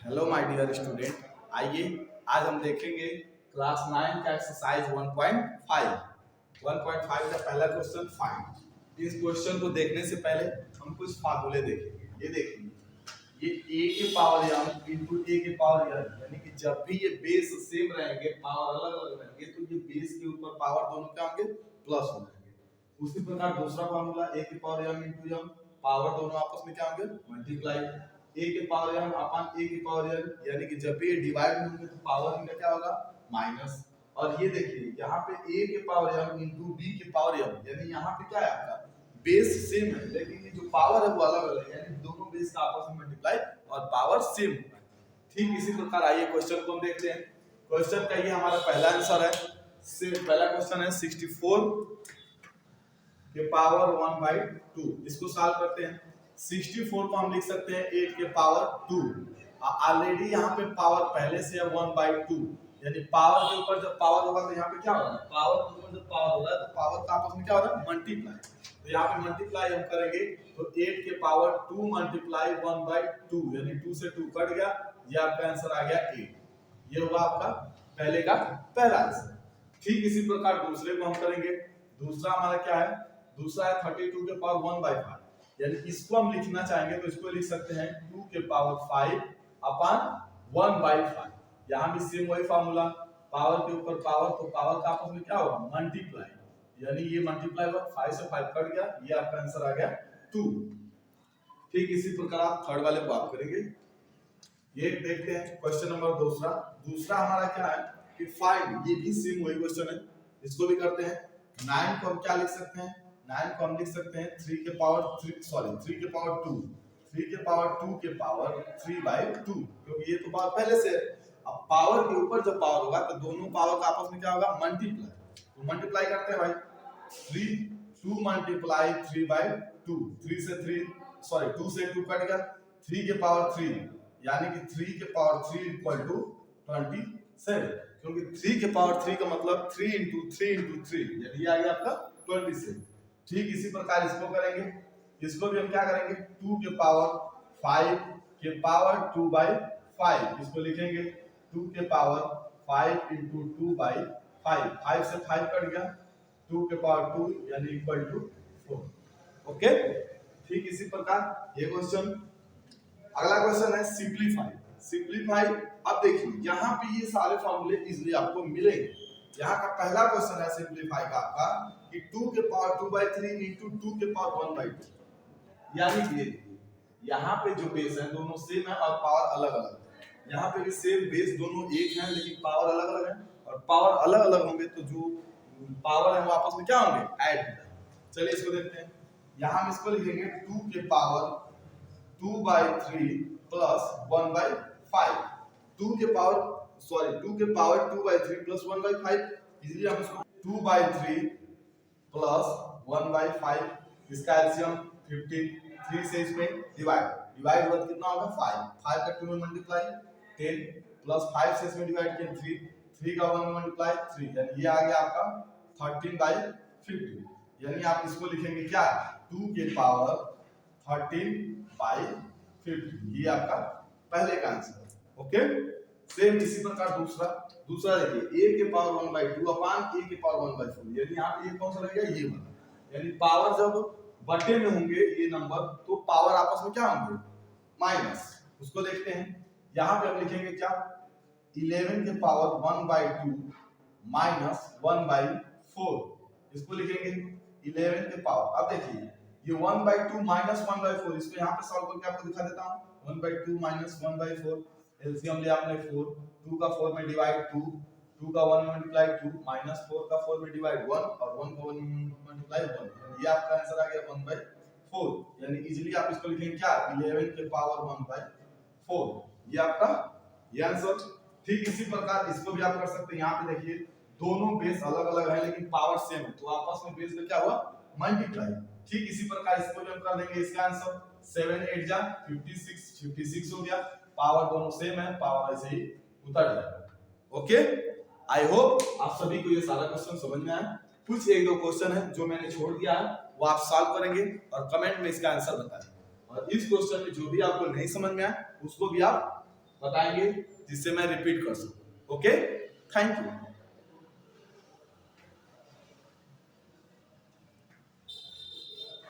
Hello my dear student, आइए आज हम देखेंगे क्लास 9 का एक्सरसाइज 1.5 का पहला क्वेश्चन फाइंड। इस क्वेश्चन को देखने से पहले हम कुछ फार्मूले देखेंगे। ये देखिए, ये a के पावर m इनटू a के पावर n, यानी कि जब भी ये बेस सेम रहेंगे, पावर अलग अलग रहेंगे, तो ये बेस के ऊपर पावर दोनों क्या होंगे, प्लस हो जाएंगे। उसी प्रकार दूसरा फार्मूला a के power m into m, power दोनों आपस में क्या होंगे, मल्टीप्लाई। a के पावर m अपॉन a के पावर n, यानी कि जब भी ये डिवाइड होंगे तो पावर इनका क्या होगा, माइनस। और ये देखिए यहाँ पे a के पावर m इनटू b के पावर m, यानी यहाँ पे क्या है, आपका बेस सेम है लेकिन ये जो पावर है वो अलग अलग है, यानी दोनों बेस का आपस में मल्टीप्लाई और पावर सेम होगा। ठीक इसी प्रकार आइए क्वेश्चन को हम देखते हैं। क्वेश्चन का ये हमारा पहला आंसर है। पहला क्वेश्चन है 64 के पावर 1/2। इसको सॉल्व करते हैं। 64 को हम लिख सकते हैं 8 के पावर 2। ऑलरेडी यहाँ पे पावर पहले से है 1/2, यानी पावर के ऊपर जब पावर होगा तो यहाँ पे क्या होगा, पावर के ऊपर जब पावर होगा तो पावर का आपस में क्या होगा, मल्टीप्लाई। तो यहाँ पे मल्टीप्लाई हम करेंगे तो 8 के पावर 2 मल्टीप्लाई 1/2, यानी 2 से 2 कट गया, ये आपका आंसर आ गया 8। ये होगा आपका पहले का पहला आंसर। ठीक इसी प्रकार दूसरे को हम करेंगे। दूसरा हमारा क्या है, दूसरा है 32 के पावर 1/5, यानी इसको हम लिखना चाहेंगे तो इसको लिख सकते हैं 2 के पावर 5 अपॉन 1/5। यहाँ भी सेम वही फार्मूला, पावर के ऊपर पावर, तो पावर का आपस में क्या होगा, मल्टीप्लाई, यानी ये मल्टीप्लाई हुआ, 5 से 5 कट गया, ये आपका आंसर आ गया 2। ठीक इसी प्रकार आप थर्ड वाले को आप करेंगे। ये देखते हैं क्वेश्चन नंबर दूसरा। दूसरा हमारा क्या है कि फाइंड, ये भी सेम वही क्वेश्चन है, इसको भी करते हैं। 9 को हम क्या लिख सकते हैं, 9 को हम लिख सकते हैं 3 के पावर 3 के पावर 2, 3 के पावर 2 के पावर 3/2, क्योंकि ये तो पावर पहले से है। अब पावर के ऊपर जब पावर होगा तो दोनों पावर का आपस में क्या होगा, मल्टीप्लाई। तो मल्टीप्लाई करते हैं भाई, 2 मल्टीप्लाई 3/2, 2 से 2 कट गया, 3 के पावर 3, यानी कि 3 के पावर 3 इक्वल टू 27, क्योंकि 3 के पावर 3 का मतलब 3 इंटू 3, यानी ये आ गया आपका 27। ठीक इसी प्रकार इसको करेंगे। इसको भी हम क्या करेंगे, 2 के पावर 5 के पावर 2/5, इसको लिखेंगे 2 के पावर 5 इंटू 2/5, 5 से 5 कट गया, 2 के पावर 2 यानी इक्वल टू 4। ओके, ठीक इसी प्रकार ये क्वेश्चन। अगला क्वेश्चन है सिंपलीफाई। अब देखिए यहाँ पे ये सारे फॉर्मूले इजीली आपको मिलेंगे। यहाँ का पहला क्वेश्चन है सिंपलीफाई का आपका कि 2 के पावर 2/3 इंटू 2 के पावर 1/2, यानी कि यहाँ पे जो बेस है दोनों सेम है और पावर अलग अलग है। यहाँ पे भी सेम बेस दोनों एक है लेकिन पावर अलग अलग है, और पावर अलग अलग होंगे तो जो पावर है वो आपस में क्या होंगे, ऐड हो जाएंगे। चलिए इसको देखते हैं। यहाँ हम इसको लिखेंगे 2 के पावर 2/3 प्लस 1/5, 2 के पावर 2/3 प्लस 1/5, इजीली हम इसको 2/3 प्लस 1/5, इसका एलसीएम 15, 3 से इसमें डिवाइड हुआ कितना होगा, 5 का 2 में मल्टीप्लाई 10 प्लस 5 से इसमें डिवाइड किया 3 का 1 में मल्टीप्लाई 3, यानी ये आ गया आपका 13/50, यानी आप इसको लिखेंगे क्या, 2 के पावर 13/50, ये आपका पहले का आंसर। ओके, सेम इसी प्रकार दूसरा देखिए, a के पावर 1/2 अपॉन a के पावर 1/4, यानी यहाँ पे ये कौन सा रहेगा, ये वाला, यानी पावर जब बटे में होंगे ये नंबर तो पावर आपस में क्या होंगे, माइनस। उसको देखते हैं। यहाँ पे हम लिखेंगे क्या, 11 के पावर 1/2 माइनस 1/4, इसको लिखेंगे 11 के पावर। अब देखिए ये 1/2 माइनस 1/4, इसको यहाँ पे सॉल्व करके आपको दिखा देता हूँ। 1/2 माइनस 1/4, एलसीएम लिया आपने 4, 2 का 4 में डिवाइड 2, 2 का 1 में मल्टीप्लाई 2, माइनस 4 का 4 में डिवाइड 1, और 1 का 1 में मल्टीप्लाई 1, ये आपका आंसर आ गया 1/4, यानी इजीली आप इसको लिखेंगे क्या, 11 के पावर 1/4, ये आपका ये आंसर। ठीक इसी प्रकार इसको भी आप कर सकते हैं। यहाँ पे देखिए दोनों बेस अलग अलग है लेकिन पावर सेम है, तो आपस में बेस में क्या हुआ, मल्टीप्लाई। ठीक इसी प्रकार इसको भी हम कर देंगे। इसका आंसर 7 8 जा 56 हो गया, पावर दोनों सेम है, पावर ऐसे ही उतर जाएगा। ओके, आई होप आप सभी को ये सारा क्वेश्चन समझ में आया। कुछ एक दो क्वेश्चन है जो मैंने छोड़ दिया है वो आप सॉल्व करेंगे और कमेंट में इसका आंसर बताएं, और इस क्वेश्चन में जो भी आपको नहीं समझ में आया उसको भी आप बताएंगे जिससे मैं रिपीट कर सकूं। Okay, thank you.